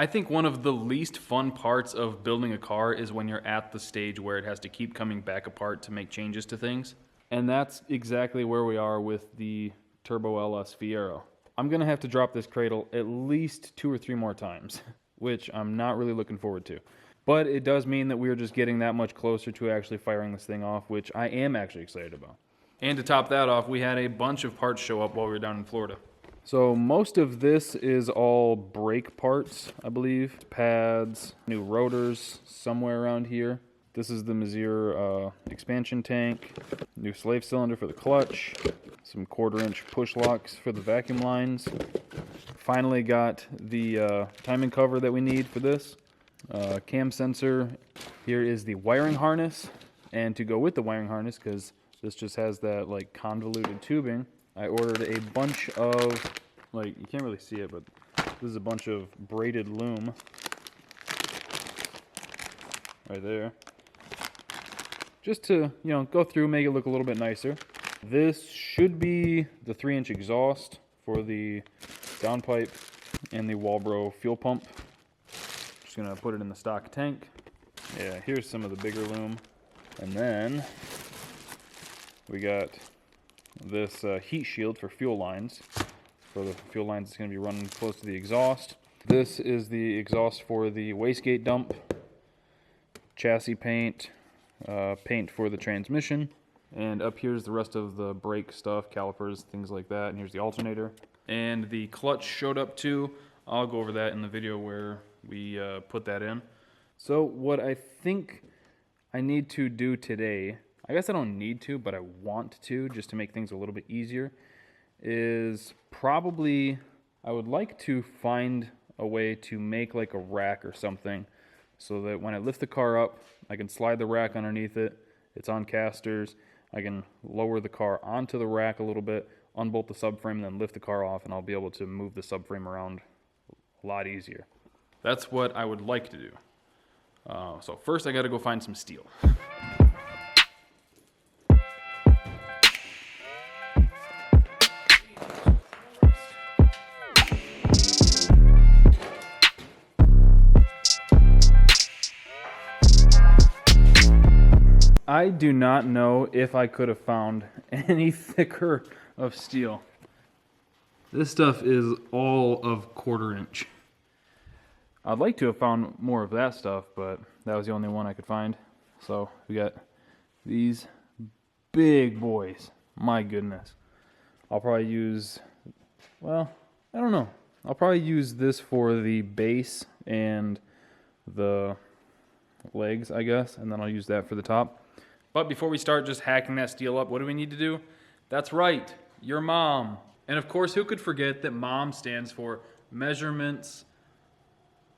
I think one of the least fun parts of building a car is when you're at the stage where it has to keep coming back apart to make changes to things. And that's exactly where we are with the Turbo LS Fiero. I'm going to have to drop this cradle at least 2 or 3 more times, which I'm not really looking forward to. But it does mean that we are just getting that much closer to actually firing this thing off, which I am actually excited about. And to top that off, we had a bunch of parts show up while we were down in Florida. So most of this is all brake parts, I believe. Pads, new rotors somewhere around here. This is the Mazir expansion tank, new slave cylinder for the clutch, some 1/4-inch push locks for the vacuum lines. Finally got the timing cover that we need for this. Cam sensor. Here is the wiring harness. And to go with the wiring harness, because this just has that like convoluted tubing, I ordered a bunch of, like, you can't really see it, but this is a bunch of braided loom right there. Just to, you know, go through, make it look a little bit nicer. This should be the 3-inch exhaust for the downpipe and the Walbro fuel pump. Just gonna put it in the stock tank. Yeah, here's some of the bigger loom. And then we got this heat shield for fuel lines. For the fuel lines, it's going to be running close to the exhaust. This is the exhaust for the wastegate dump. Chassis paint, paint for the transmission. And up here's the rest of the brake stuff, calipers, things like that. And here's the alternator. And the clutch showed up too. I'll go over that in the video where we put that in. So what I think I need to do today, I guess I don't need to, but I want to, just to make things a little bit easier, is probably, I would like to find a way to make like a rack or something so that when I lift the car up, I can slide the rack underneath it. It's on casters. I can lower the car onto the rack a little bit, unbolt the subframe, and then lift the car off, and I'll be able to move the subframe around a lot easier. That's what I would like to do. So first I got to go find some steel. I do not know if I could have found any thicker of steel. This stuff is all of 1/4-inch. I'd like to have found more of that stuff, but that was the only one I could find. So we got these big boys. My goodness. I'll probably use, well, I don't know. I'll probably use this for the base and the legs, I guess, and then I'll use that for the top. But before we start just hacking that steel up, what do we need to do? That's right, your mom. And of course, who could forget that MOM stands for measurements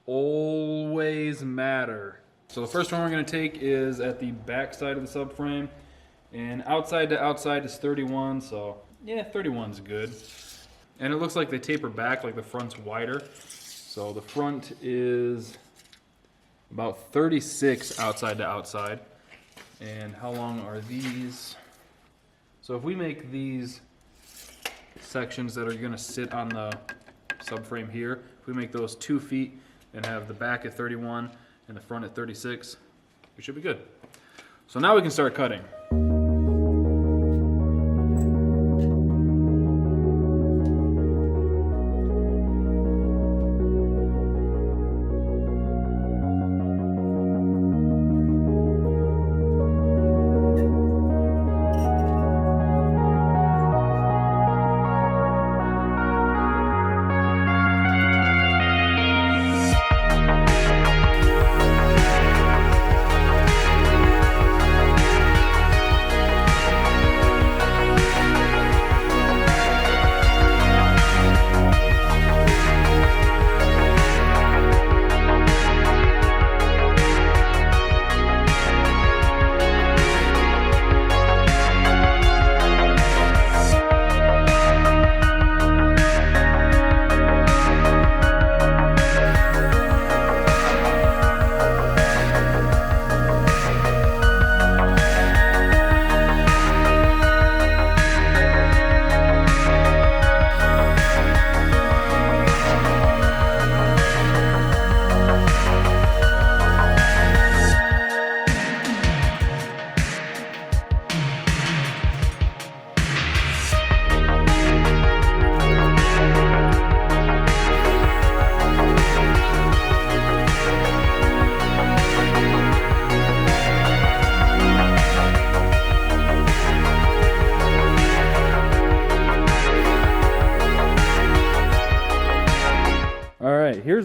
always matter. So the first one we're going to take is at the back side of the subframe, and outside to outside is 31, so yeah, 31's good. And it looks like they taper back, like the front's wider. So the front is about 36 outside to outside. And how long are these? So if we make these sections that are going to sit on the subframe here, if we make those 2 feet and have the back at 31 and the front at 36, we should be good. So now we can start cutting.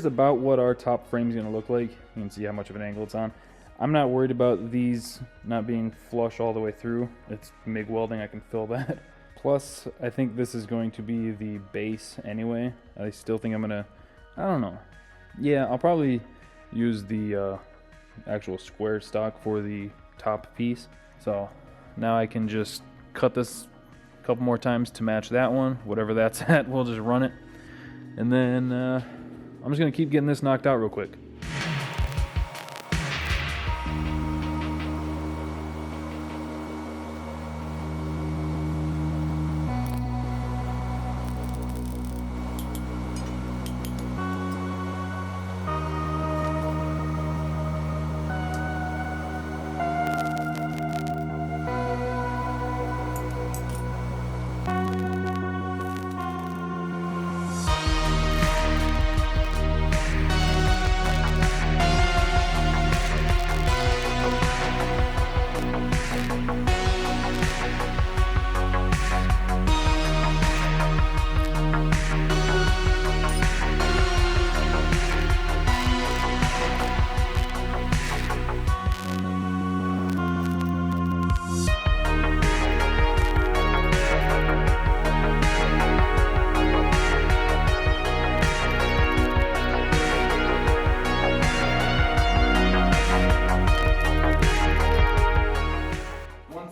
about what our top frame is going to look like. You can see how much of an angle it's on. I'm not worried about these not being flush all the way through. It's MIG welding, I can fill that. Plus, I think this is going to be the base anyway. I still think I'm going to, I don't know. Yeah, I'll probably use the actual square stock for the top piece. So now I can just cut this a couple more times to match that one. Whatever that's at, we'll just run it. And then I'm just going to keep getting this knocked out real quick.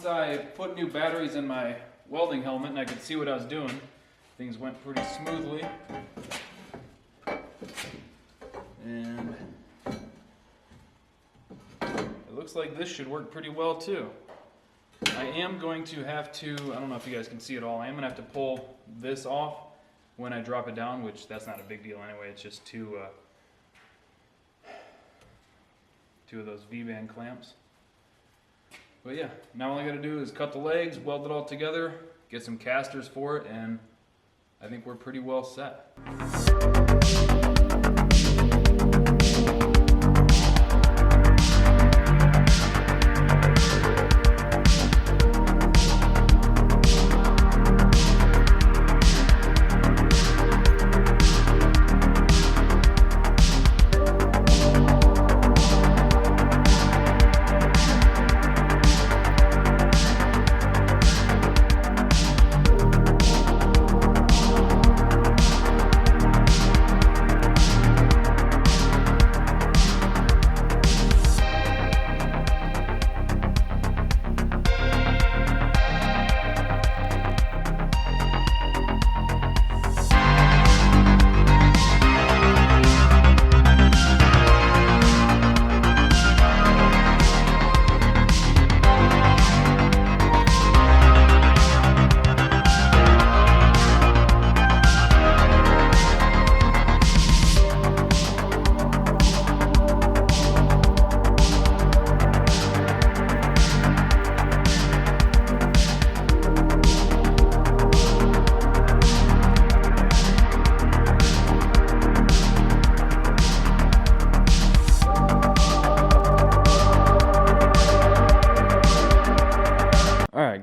I put new batteries in my welding helmet and I could see what I was doing. Things went pretty smoothly. And it looks like this should work pretty well too. I am going to have to, I don't know if you guys can see it all, I am going to have to pull this off when I drop it down, which that's not a big deal anyway, it's just two of those V-band clamps. But yeah, now all I gotta do is cut the legs, weld it all together, get some casters for it, and I think we're pretty well set.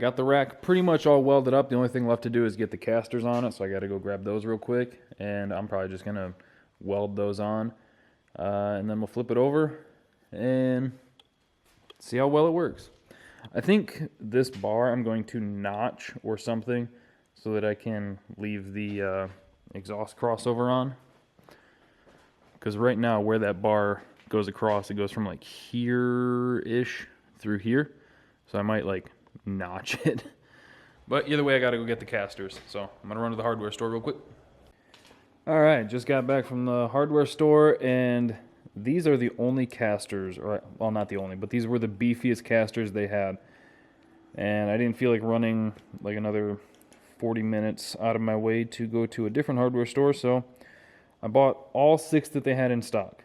Got the rack pretty much all welded up. The only thing left to do is get the casters on it, so I got to go grab those real quick, and I'm probably just gonna weld those on, and then we'll flip it over and see how well it works. I think this bar I'm going to notch or something so that I can leave the exhaust crossover on, because right now where that bar goes across, it goes from like here-ish through here, so I might like notch it. But either way, I gotta go get the casters, so I'm gonna run to the hardware store real quick. Alright, just got back from the hardware store, and these are the only casters, or well, not the only, but these were the beefiest casters they had, and I didn't feel like running like another 40 minutes out of my way to go to a different hardware store, so I bought all 6 that they had in stock.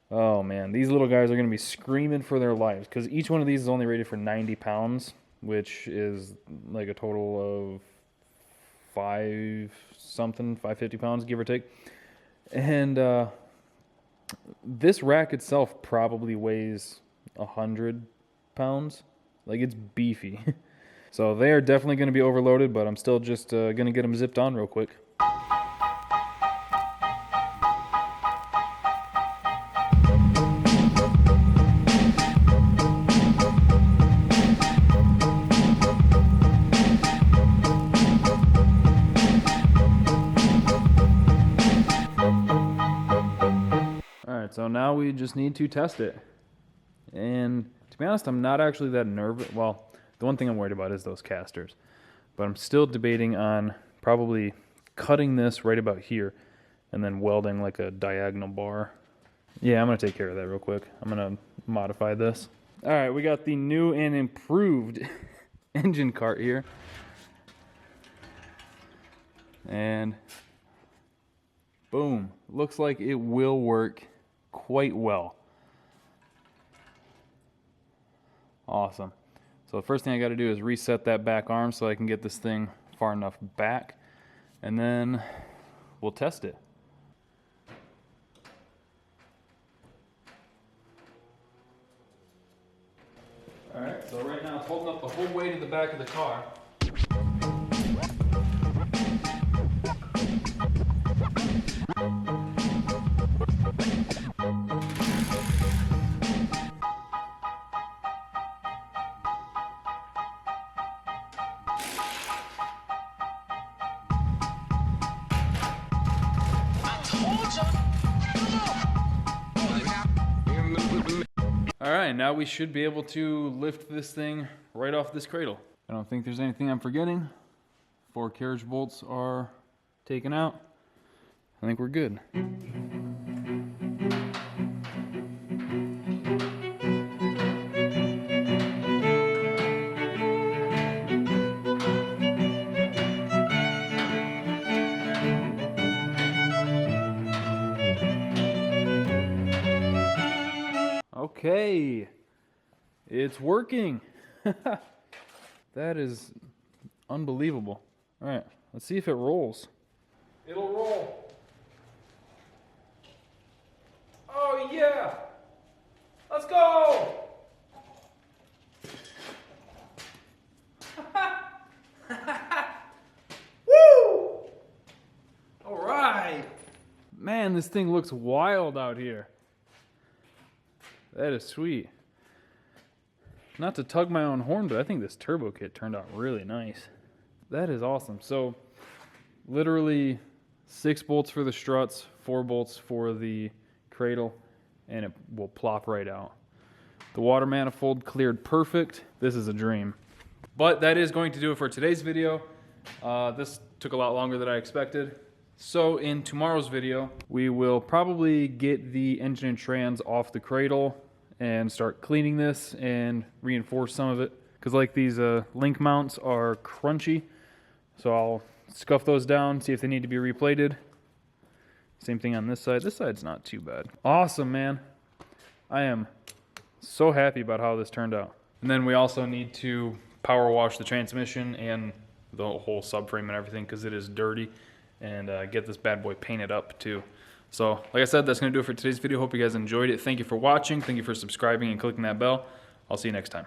Oh man, these little guys are going to be screaming for their lives, because each one of these is only rated for 90 pounds, which is like a total of 550 pounds, give or take. And this rack itself probably weighs 100 pounds. Like, it's beefy. So they are definitely going to be overloaded, but I'm still just going to get them zipped on real quick. so now we just need to test it. And to be honest, I'm not actually that nervous. Well, the one thing I'm worried about is those casters. But I'm still debating on probably cutting this right about here and then welding like a diagonal bar. Yeah, I'm going to take care of that real quick. I'm going to modify this. All right, we got the new and improved engine cart here. And boom, looks like it will work quite well. Awesome. So the first thing I got to do is reset that back arm so I can get this thing far enough back, and then we'll test it. All right, so right now it's holding up the whole weight of the back of the car. All right, now we should be able to lift this thing right off this cradle. I don't think there's anything I'm forgetting. 4 carriage bolts are taken out. I think we're good. Okay, it's working. That is unbelievable. All right, let's see if it rolls. It'll roll. Oh yeah, let's go. Woo! All right. Man, this thing looks wild out here. That is sweet. Not to tug my own horn, but I think this turbo kit turned out really nice. That is awesome. So literally 6 bolts for the struts, 4 bolts for the cradle, and it will plop right out. The water manifold cleared perfect. This is a dream. But that is going to do it for today's video. This took a lot longer than I expected. So in tomorrow's video, we will probably get the engine and trans off the cradle and start cleaning this and reinforce some of it. Because like these link mounts are crunchy. So I'll scuff those down, see if they need to be replated. Same thing on this side. This side's not too bad. Awesome, man. I am so happy about how this turned out. And then we also need to power wash the transmission and the whole subframe and everything because it is dirty, and get this bad boy painted up too. So like I said, that's going to do it for today's video. Hope you guys enjoyed it. Thank you for watching. Thank you for subscribing and clicking that bell. I'll see you next time.